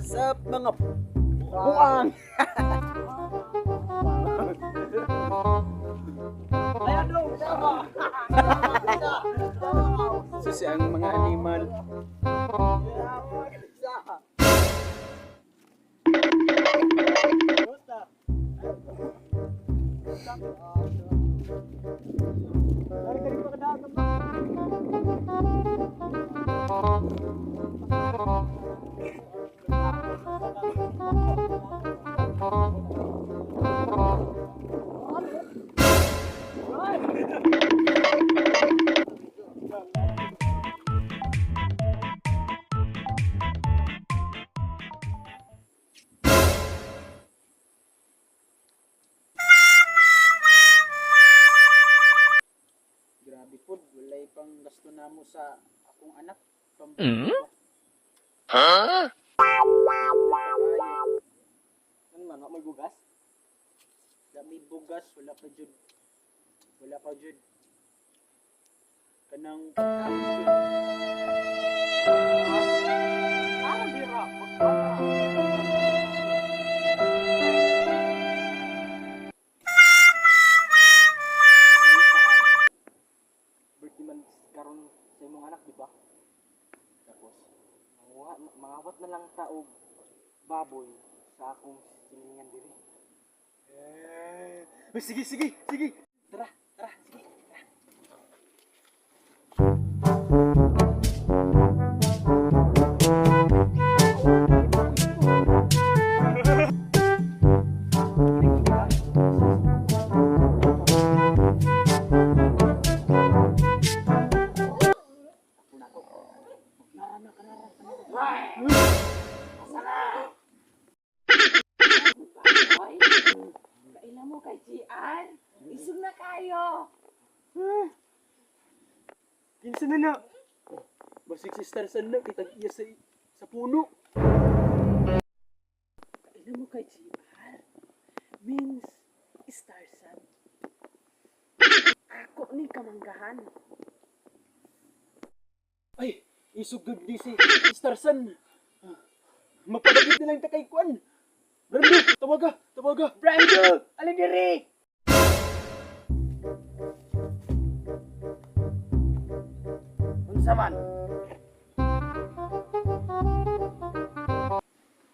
sa mga buang. Ayan daw, sama. Susi ang mga animal. Grabe po, walay pang gasto namo sa akong anak. Ha? Ano man, may bugas? May bugas, wala pa jud. Wala pa jud. Kanang pagkaon jud. Ano dira? Birthday man karon sa imong anak, di ba? Tapos, mangawat na lang taog baboy sa akong silingan diri. Sige, sige, sige. Tara, tara, sige. Kailan mo kay GR? Isog na kayo. Kinsa na na? Basig si Star San na, kitag iya sa puno. Kailan mo kay GR? Means Star Sun. Ako ni kamanggahan. Ay, isugod di si Star San. Mapalagid na lang ta kay Kwan. Brando, tawaga, tawaga. Brando! Alin diri! Unsa man?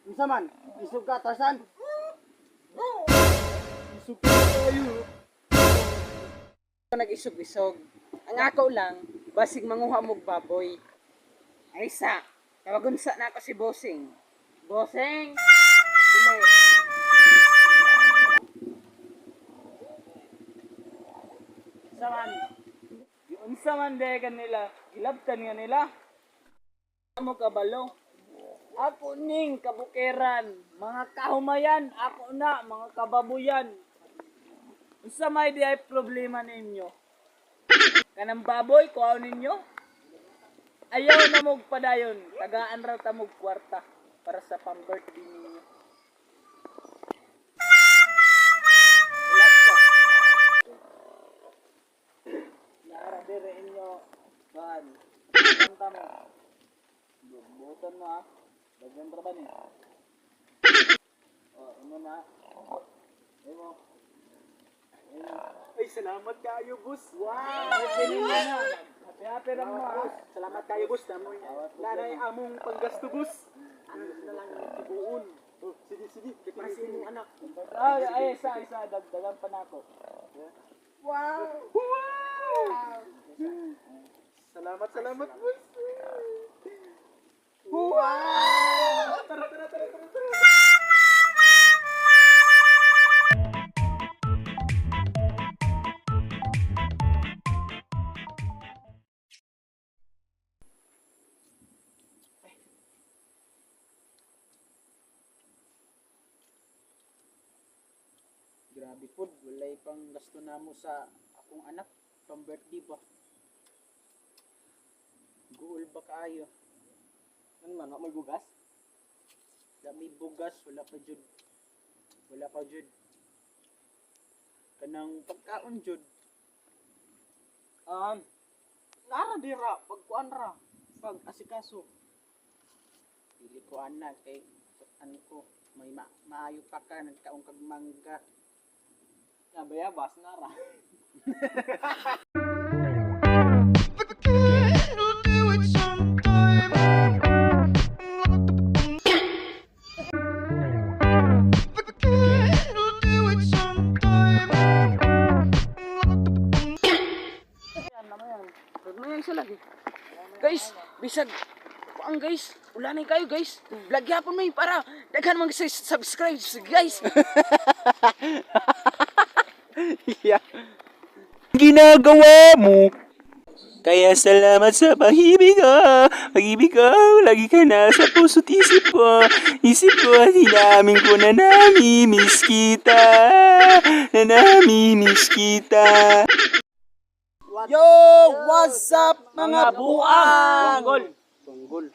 Unsa man? Isug ka, Tarzan? Isug ka tayo. Nag-isog-isog. Ang ako lang, basig manguha mong baboy. Ay sa, tawagon sa na ako si Bossing. Bossing! Dili. Saman, yung saman de kanila, ilabtan nga nila. Mo kabalo. Ako ning kabukeran, mga kahumayan, ako na, mga kababuyan. Unsa may di ay problema ninyo? Kanang baboy, kuhaw ninyo? Ayaw na mong padayon, tagaan raw ta mong kwarta para sa pang-birthday ninyo. Ulat ka. Naara dire inyo, saan? Kanta mo. Butan mo ha. Bagyan ra ba ni? Oh, imo na. Imo. Ay, salamat kayo, boss. Wow! Birthday ninyo na. Happy lang mo ha. Salamat kayo, boss. Nanay among panggasto, boss. Ano na lang yung tibuon. Oh, sige, sige. Para sa inyong anak. Ay, isa. Dagdagan pa na ako. Wow! Wow! Salamat, boss. Wow! Tara. Grabe po, walay pang gasto namo sa akong anak, pang birthday ba? Guol ba kaayo? Ano man, may bugas? May bugas, wala pa jud. Wala pa jud. Kanang pagkaon jud. Nara dira, pagkuan ra, pag asikaso. Dili ko ana kay sa ano ko, may maayo pa ka, nagkaong kag mangga. Nabayabas na ra. Nagmayang sa lagi. Guys, bisag ang guys, ulanay kayo guys. Lagyapon mo para daghan mga subscribe guys. Ginagawa mo. Kaya salamat sa pag-ibig ko. Pag-ibig ko, lagi ka na sa puso't isip ko. Isip ko at hinamin ko na namimiss kita. Na namimiss kita. Yo, what's up mga buang? Tunggol.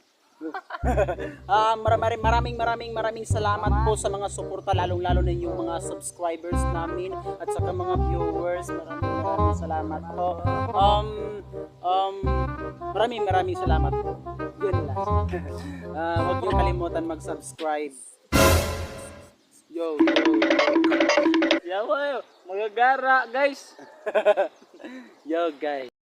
Maraming salamat po sa mga suporta, lalong-lalo na yung mga subscribers namin at saka mga viewers. Maraming salamat po. Maraming salamat po. Yun lang. Huwag niyo kalimutan mag-subscribe. Yo. Yawa, magagara guys. Yo guys.